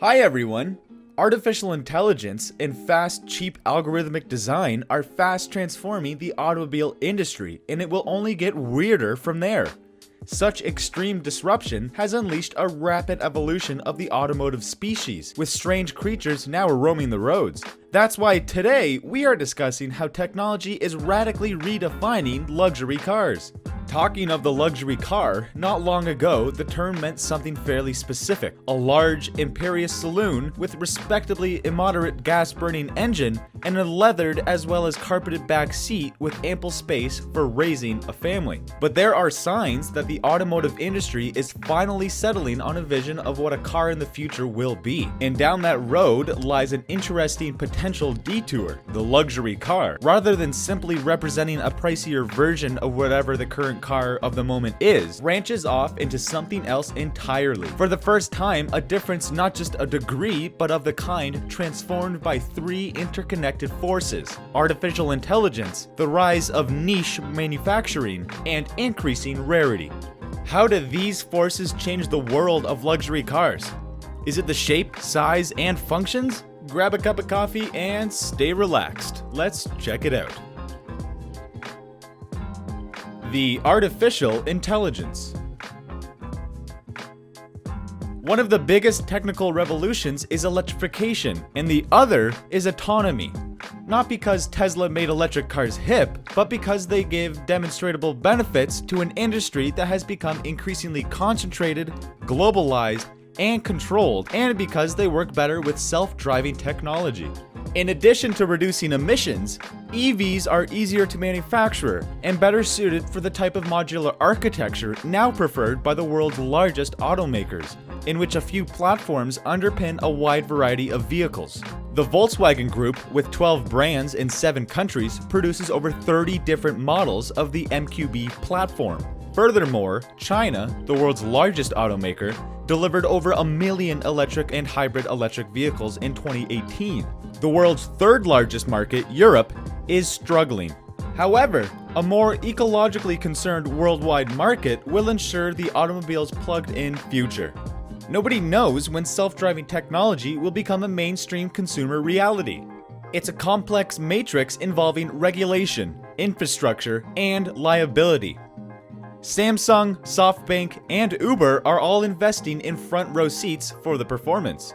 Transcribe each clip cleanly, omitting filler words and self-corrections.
Hi everyone! Artificial intelligence and fast, cheap algorithmic design are fast transforming the automobile industry, and it will only get weirder from there. Such extreme disruption has unleashed a rapid evolution of the automotive species, with strange creatures now roaming the roads. That's why today we are discussing how technology is radically redefining luxury cars. Talking of the luxury car, not long ago the term meant something fairly specific: a large, imperious saloon with respectably immoderate gas-burning engine and a leathered as well as carpeted back seat with ample space for raising a family. But there are signs that the automotive industry is finally settling on a vision of what a car in the future will be. And down that road lies an interesting potential detour: the luxury car. Rather than simply representing a pricier version of whatever the current car of the moment is, branches off into something else entirely. For the first time, a difference not just a degree, but of the kind transformed by three interconnected forces: artificial intelligence, the rise of niche manufacturing, and increasing rarity. How do these forces change the world of luxury cars? Is it the shape, size, and functions? Grab a cup of coffee and stay relaxed. Let's check it out. The artificial intelligence. One of the biggest technical revolutions is electrification, and the other is autonomy. Not because Tesla made electric cars hip, but because they give demonstrable benefits to an industry that has become increasingly concentrated, globalized, and controlled, and because they work better with self-driving technology. In addition to reducing emissions, EVs are easier to manufacture and better suited for the type of modular architecture now preferred by the world's largest automakers, in which a few platforms underpin a wide variety of vehicles. The Volkswagen Group, with 12 brands in 7 countries, produces over 30 different models of the MQB platform. Furthermore, China, the world's largest automaker, delivered over 1 million electric and hybrid electric vehicles in 2018. The world's third largest market, Europe, is struggling. However, a more ecologically concerned worldwide market will ensure the automobile's plugged-in future. Nobody knows when self-driving technology will become a mainstream consumer reality. It's a complex matrix involving regulation, infrastructure, and liability. Samsung, SoftBank, and Uber are all investing in front-row seats for the performance.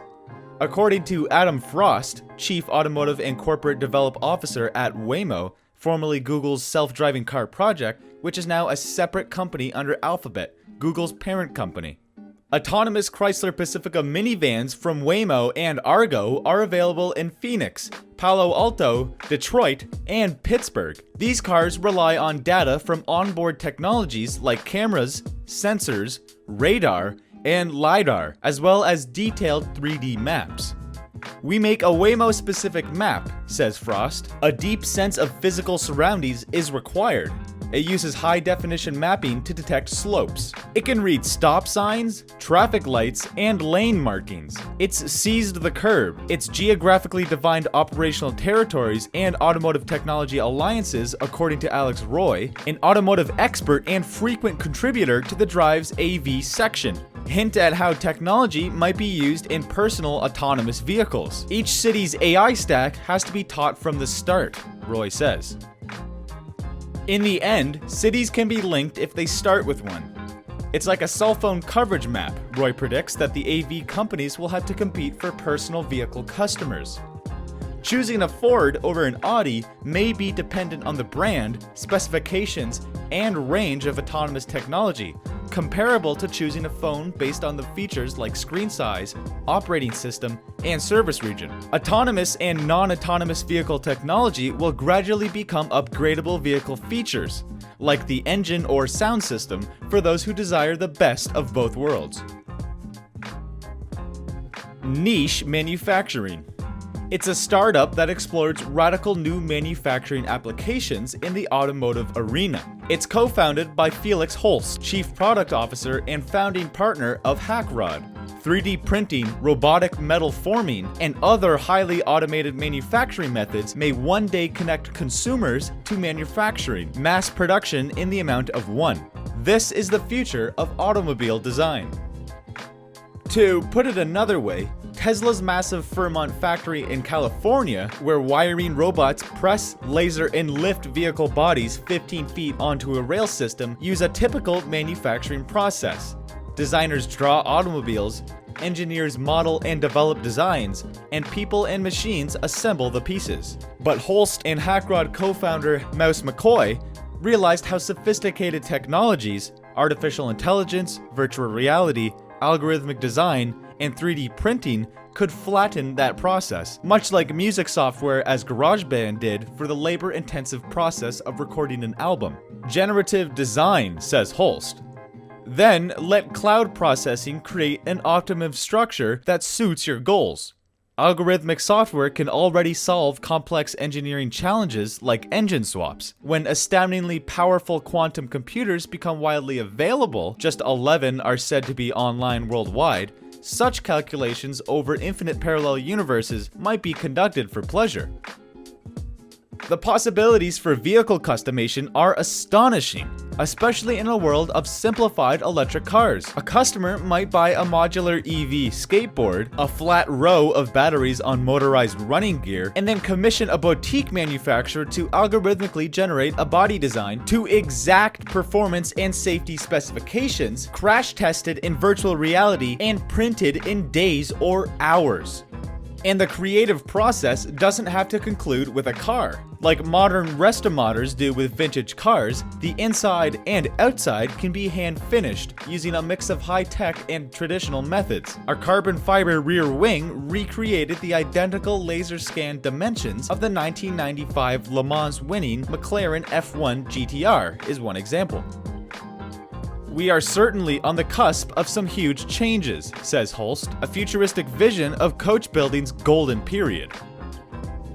According to Adam Frost, Chief Automotive and Corporate Development Officer at Waymo, formerly Google's self-driving car project, which is now a separate company under Alphabet, Google's parent company. Autonomous Chrysler Pacifica minivans from Waymo and Argo are available in Phoenix, Palo Alto, Detroit, and Pittsburgh. These cars rely on data from onboard technologies like cameras, sensors, radar, and LiDAR, as well as detailed 3D maps. "We make a Waymo-specific map," says Frost. "A deep sense of physical surroundings is required. It uses high-definition mapping to detect slopes. It can read stop signs, traffic lights, and lane markings. It's seized the curb. It's geographically defined operational territories and automotive technology alliances," according to Alex Roy, an automotive expert and frequent contributor to the Drive's AV section. Hint at how technology might be used in personal autonomous vehicles. "Each city's AI stack has to be taught from the start," Roy says. In the end, cities can be linked if they start with one. It's like a cell phone coverage map. Roy predicts that the AV companies will have to compete for personal vehicle customers. Choosing a Ford over an Audi may be dependent on the brand, specifications, and range of autonomous technology, comparable to choosing a phone based on the features like screen size, operating system, and service region. Autonomous and non-autonomous vehicle technology will gradually become upgradable vehicle features, like the engine or sound system, for those who desire the best of both worlds. Niche manufacturing. It's a startup that explores radical new manufacturing applications in the automotive arena. It's co-founded by Felix Holst, Chief Product Officer and founding partner of Hackrod. 3D printing, robotic metal forming, and other highly automated manufacturing methods may one day connect consumers to manufacturing, mass production in the amount of one. This is the future of automobile design. To put it another way, Tesla's massive Fremont factory in California, where wiring robots press, laser, and lift vehicle bodies 15 feet onto a rail system, use a typical manufacturing process. Designers draw automobiles, engineers model and develop designs, and people and machines assemble the pieces. But Holst and Hackrod co-founder Mouse McCoy realized how sophisticated technologies, artificial intelligence, virtual reality, algorithmic design, and 3D printing could flatten that process, much like music software as GarageBand did for the labor-intensive process of recording an album. Generative design, says Holst. Then let cloud processing create an optimum structure that suits your goals. Algorithmic software can already solve complex engineering challenges like engine swaps. When astoundingly powerful quantum computers become widely available, just 11 are said to be online worldwide, such calculations over infinite parallel universes might be conducted for pleasure. The possibilities for vehicle customization are astonishing, especially in a world of simplified electric cars. A customer might buy a modular EV skateboard, a flat row of batteries on motorized running gear, and then commission a boutique manufacturer to algorithmically generate a body design to exact performance and safety specifications, crash tested in virtual reality, and printed in days or hours. And the creative process doesn't have to conclude with a car. Like modern restomodders do with vintage cars, the inside and outside can be hand-finished using a mix of high-tech and traditional methods. A carbon fiber rear wing recreated the identical laser scan dimensions of the 1995 Le Mans winning McLaren F1 GTR is one example. We are certainly on the cusp of some huge changes, says Holst, a futuristic vision of coach building's golden period.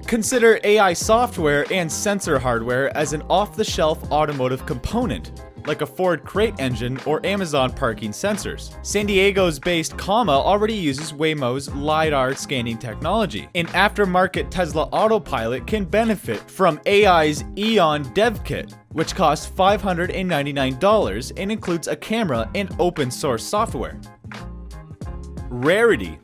Consider AI software and sensor hardware as an off-the-shelf automotive component, like a Ford crate engine or Amazon parking sensors. San Diego's based Comma already uses Waymo's LiDAR scanning technology. An aftermarket Tesla Autopilot can benefit from AI's Eon Dev Kit, which costs $599 and includes a camera and open source software. Rarity.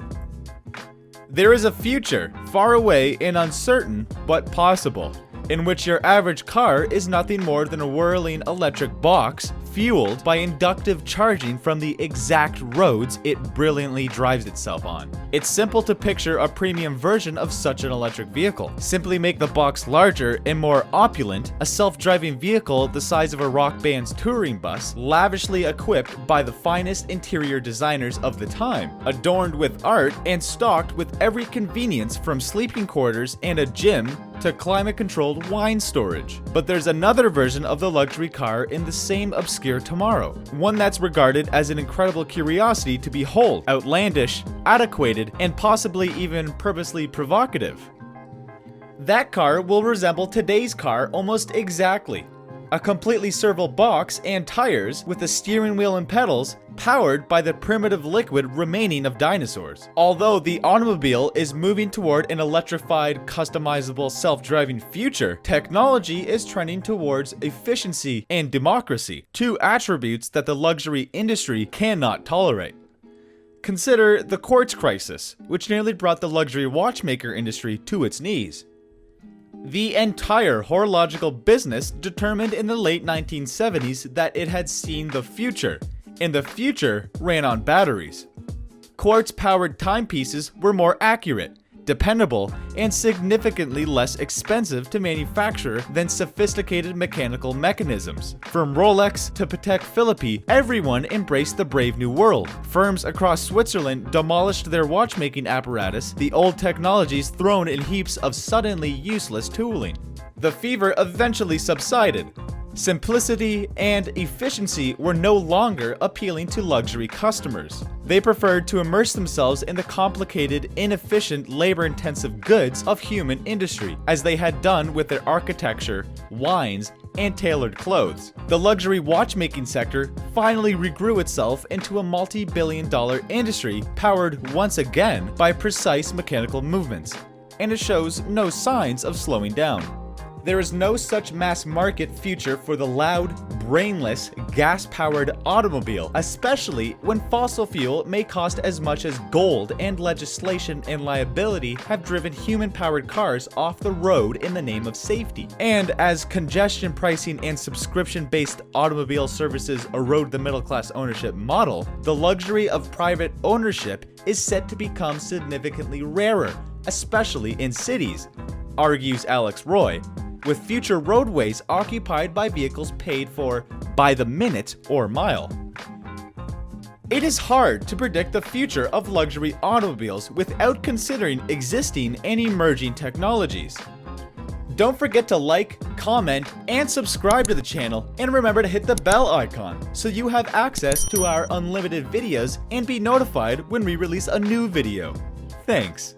There is a future, far away and uncertain, but possible, in which your average car is nothing more than a whirling electric box fueled by inductive charging from the exact roads it brilliantly drives itself on. It's simple to picture a premium version of such an electric vehicle. Simply make the box larger and more opulent, a self-driving vehicle the size of a rock band's touring bus, lavishly equipped by the finest interior designers of the time, adorned with art and stocked with every convenience from sleeping quarters and a gym to climate-controlled wine storage. But there's another version of the luxury car in the same obscure tomorrow, one that's regarded as an incredible curiosity to behold, outlandish, antiquated, and possibly even purposely provocative. That car will resemble today's car almost exactly. A completely serval box and tires with a steering wheel and pedals powered by the primitive liquid remaining of dinosaurs. Although the automobile is moving toward an electrified, customizable, self-driving future, technology is trending towards efficiency and democracy, two attributes that the luxury industry cannot tolerate. Consider the quartz crisis, which nearly brought the luxury watchmaker industry to its knees. The entire horological business determined in the late 1970s that it had seen the future, and the future ran on batteries. Quartz-powered timepieces were more accurate, dependable, and significantly less expensive to manufacture than sophisticated mechanical mechanisms. From Rolex to Patek Philippe, everyone embraced the brave new world. Firms across Switzerland demolished their watchmaking apparatus, the old technologies thrown in heaps of suddenly useless tooling. The fever eventually subsided. Simplicity and efficiency were no longer appealing to luxury customers. They preferred to immerse themselves in the complicated, inefficient, labor-intensive goods of human industry, as they had done with their architecture, wines, and tailored clothes. The luxury watchmaking sector finally regrew itself into a multi-billion-dollar industry powered once again by precise mechanical movements, and it shows no signs of slowing down. There is no such mass market future for the loud, brainless, gas-powered automobile, especially when fossil fuel may cost as much as gold and legislation and liability have driven human-powered cars off the road in the name of safety. And as congestion pricing and subscription-based automobile services erode the middle-class ownership model, the luxury of private ownership is set to become significantly rarer, especially in cities, argues Alex Roy, with future roadways occupied by vehicles paid for by the minute or mile. It is hard to predict the future of luxury automobiles without considering existing and emerging technologies. Don't forget to like, comment, and subscribe to the channel, and remember to hit the bell icon so you have access to our unlimited videos and be notified when we release a new video. Thanks.